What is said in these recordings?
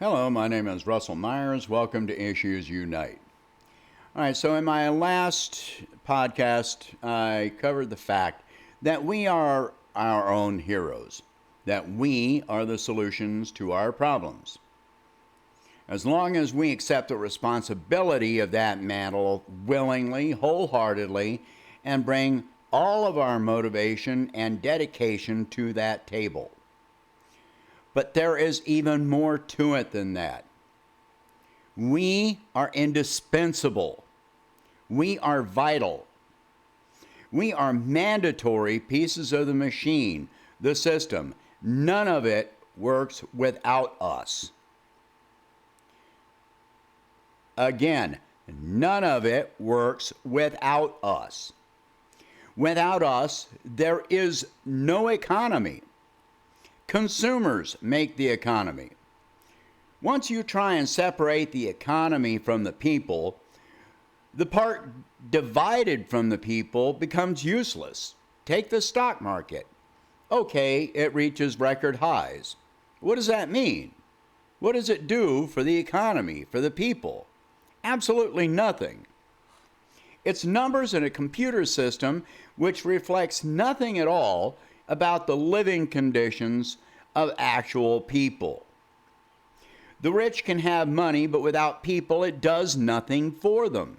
Hello, my name is Russell Myers. Welcome to Issues Unite. All right, so in my last podcast, I covered the fact that we are our own heroes, that we are the solutions to our problems. As long as we accept the responsibility of that mantle willingly, wholeheartedly, and bring all of our motivation and dedication to that table. But there is even more to it than that. We are indispensable. We are vital. We are mandatory pieces of the machine, the system. None of it works without us. Again, none of it works without us. Without us, there is no economy. Consumers make the economy. Once you try and separate the economy from the people, the part divided from the people becomes useless. Take the stock market. Okay, it reaches record highs. What does that mean? What does it do for the economy, for the people? Absolutely nothing. It's numbers in a computer system which reflects nothing at all about the living conditions of actual people. The rich can have money, but without people, it does nothing for them.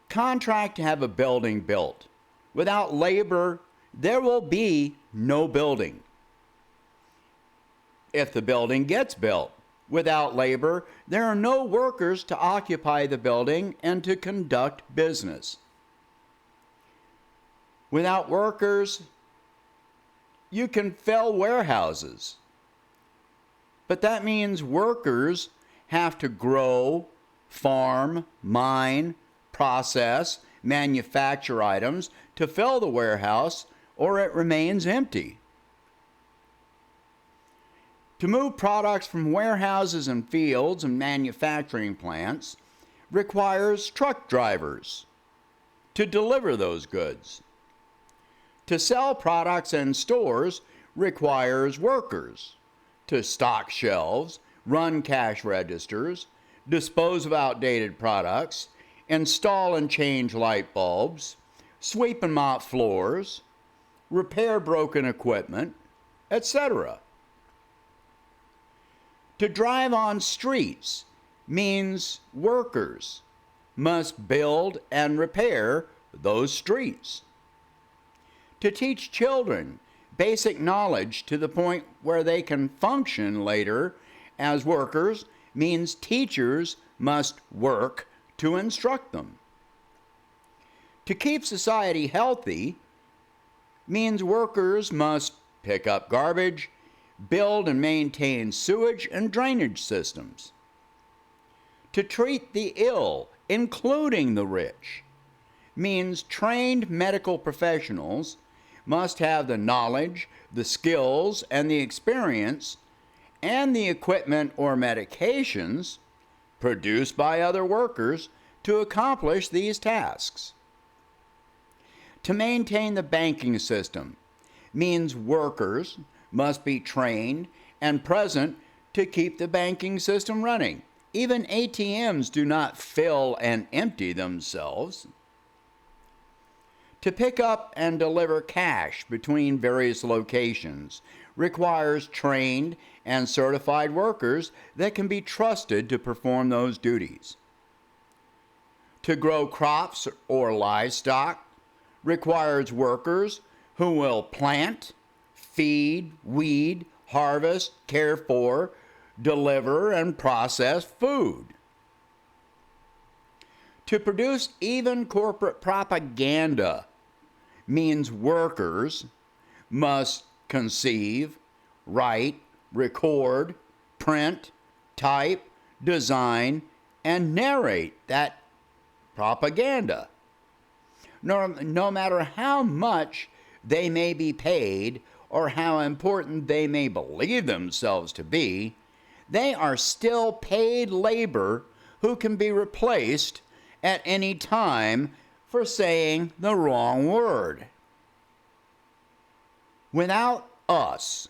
Contract to have a building built. Without labor, there will be no building. If the building gets built, without labor, there are no workers to occupy the building and to conduct business. Without workers, you can fill warehouses. But that means workers have to grow, farm, mine, process, manufacture items to fill the warehouse, or it remains empty. To move products from warehouses and fields and manufacturing plants requires truck drivers to deliver those goods. To sell products in stores requires workers to stock shelves, run cash registers, dispose of outdated products, install and change light bulbs, sweep and mop floors, repair broken equipment, etc. To drive on streets means workers must build and repair those streets. To teach children basic knowledge to the point where they can function later as workers means teachers must work to instruct them. To keep society healthy means workers must pick up garbage, build and maintain sewage and drainage systems. To treat the ill, including the rich, means trained medical professionals must have the knowledge, the skills, and the experience, and the equipment or medications produced by other workers to accomplish these tasks. To maintain the banking system means workers must be trained and present to keep the banking system running. Even ATMs do not fill and empty themselves. To pick up and deliver cash between various locations requires trained and certified workers that can be trusted to perform those duties. To grow crops or livestock requires workers who will plant, feed, weed, harvest, care for, deliver, and process food. To produce even corporate propaganda means workers must conceive, write, record, print, type, design, and narrate that propaganda. No matter how much they may be paid or how important they may believe themselves to be, they are still paid labor who can be replaced at any time for saying the wrong word. Without us,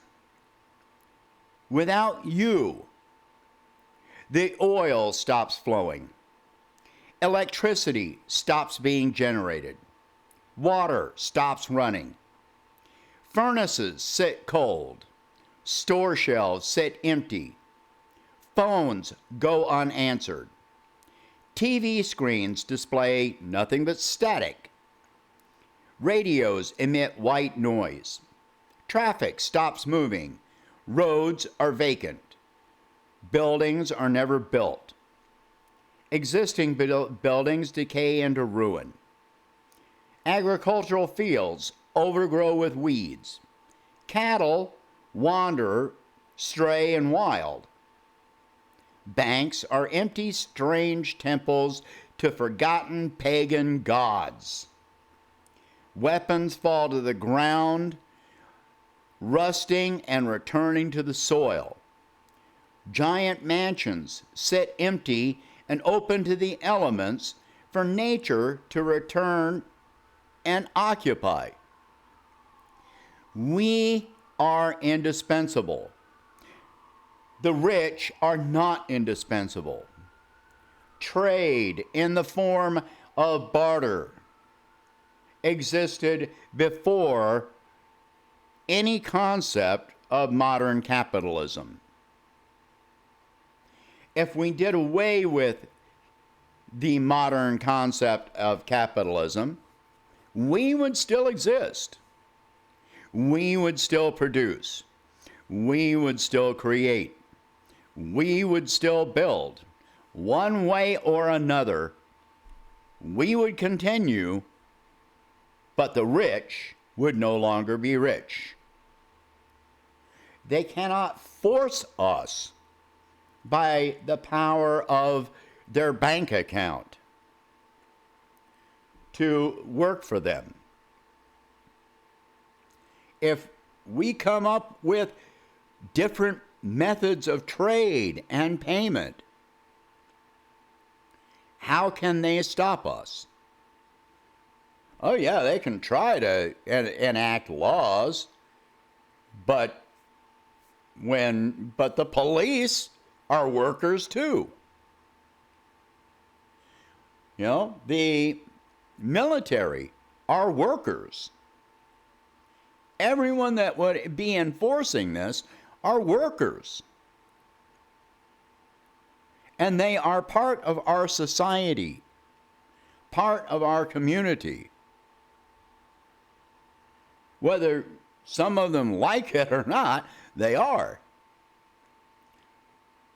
Without you, the oil stops flowing. Electricity stops being generated. Water stops running. Furnaces sit cold. Store shelves sit empty. Phones go unanswered. TV screens display nothing but static. Radios emit white noise. Traffic stops moving. Roads are vacant. Buildings are never built. Existing buildings decay into ruin. Agricultural fields overgrow with weeds. Cattle wander, stray, and wild. Banks are empty, strange temples to forgotten pagan gods. Weapons fall to the ground, rusting and returning to the soil. Giant mansions sit empty and open to the elements for nature to return and occupy. We are indispensable. The rich are not indispensable. Trade in the form of barter existed before any concept of modern capitalism. If we did away with the modern concept of capitalism, we would still exist. We would still produce. We would still create. We would still build. One way or another, we would continue, but the rich would no longer be rich. They cannot force us by the power of their bank account to work for them. If we come up with different methods of trade and payment, how can they stop us? Oh yeah, they can try to enact laws, but the police are workers too. You know, the military are workers. Everyone that would be enforcing this are workers. And they are part of our society, part of our community. Whether some of them like it or not, they are.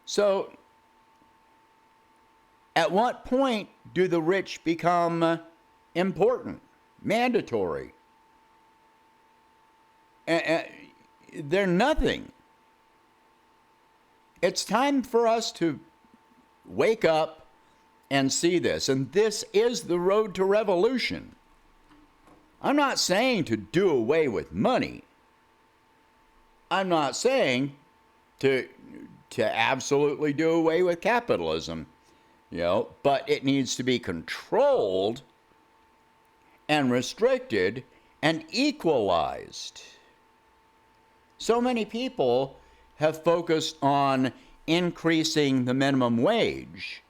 So, at what point do the rich become important, mandatory? They're nothing. It's time for us to wake up and see this. And this is the road to revolution. I'm not saying to do away with money. I'm not saying to absolutely do away with capitalism, but it needs to be controlled and restricted and equalized. So many people have focused on increasing the minimum wage,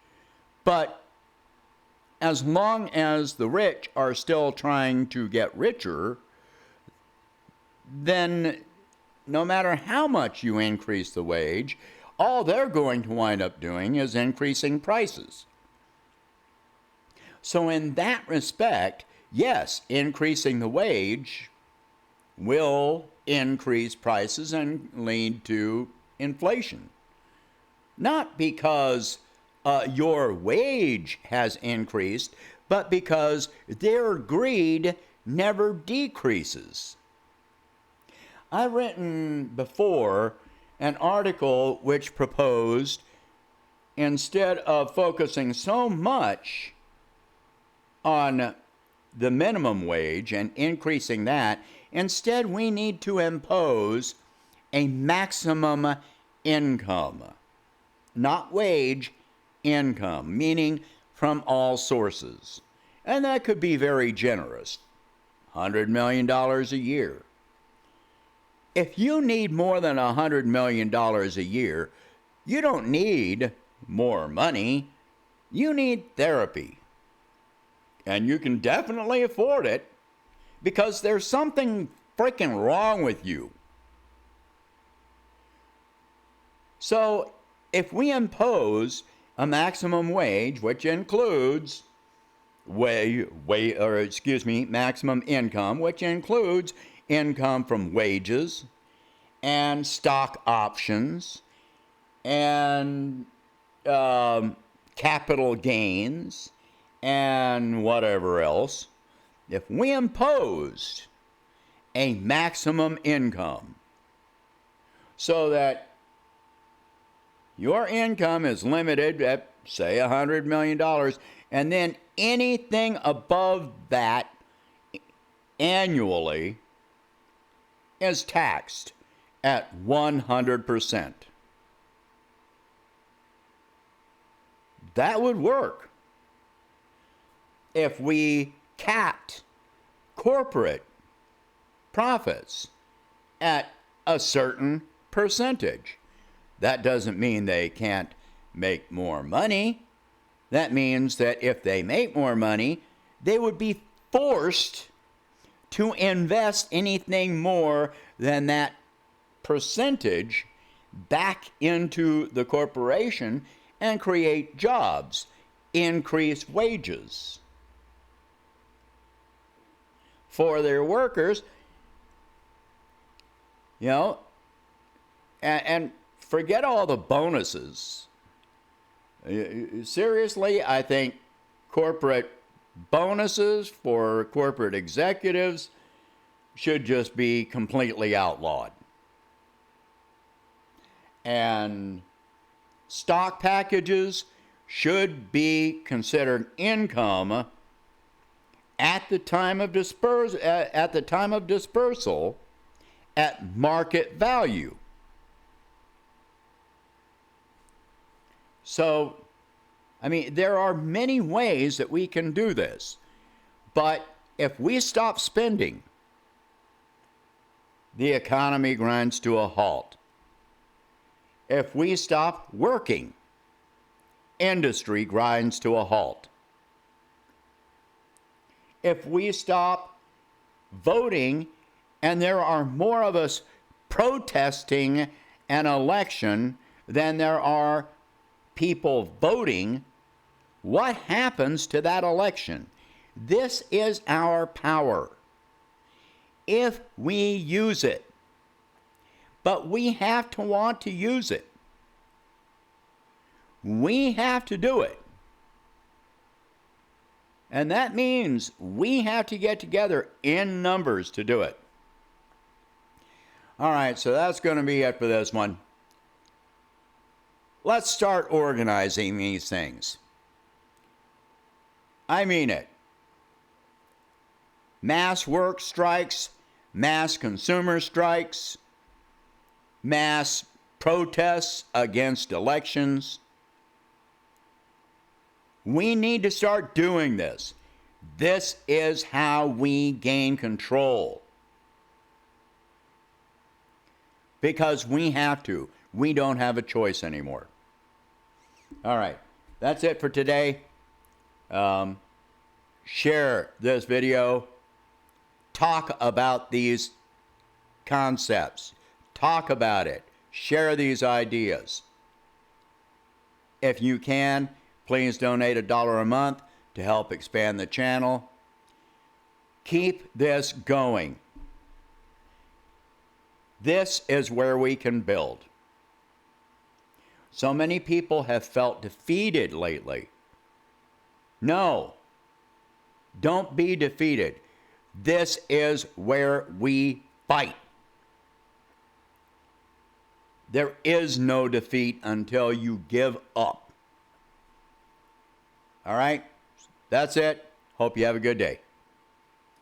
but as long as the rich are still trying to get richer, then no matter how much you increase the wage, all they're going to wind up doing is increasing prices. So in that respect, yes, increasing the wage will increase prices and lead to inflation. Not because your wage has increased, but because their greed never decreases. I've written before an article which proposed, instead of focusing so much on the minimum wage and increasing that, instead we need to impose a maximum income, not wage, income, meaning from all sources. And that could be very generous, $100 million a year. If you need more than $100 million a year, you don't need more money. You need therapy. And you can definitely afford it because there's something freaking wrong with you. So if we impose a maximum wage, which includes maximum income, which includes income from wages and stock options and capital gains and whatever else, if we imposed a maximum income so that your income is limited at, say, $100 million, and then anything above that annually is taxed at 100%. That would work if we capped corporate profits at a certain percentage. That doesn't mean they can't make more money. That means that if they make more money, they would be forced to invest anything more than that percentage back into the corporation and create jobs, increase wages for their workers, and forget all the bonuses. Seriously, I think corporate bonuses for corporate executives should just be completely outlawed. And stock packages should be considered income at the time of dispersal at market value. So, there are many ways that we can do this. But if we stop spending, the economy grinds to a halt. If we stop working, industry grinds to a halt. If we stop voting, and there are more of us protesting an election than there are people voting, what happens to that election? This is our power if we use it. But we have to want to use it. We have to do it. And that means we have to get together in numbers to do it. All right, so that's going to be it for this one. Let's start organizing these things. I mean it. Mass work strikes, mass consumer strikes, mass protests against elections. We need to start doing this. This is how we gain control. Because we have to. We don't have a choice anymore. All right. That's it for today. Share this video. Talk about these concepts. Talk about it. Share these ideas. If you can, please donate $1 a month to help expand the channel. Keep this going. This is where we can build. So many people have felt defeated lately. No, don't be defeated. This is where we fight. There is no defeat until you give up. All right, that's it. Hope you have a good day.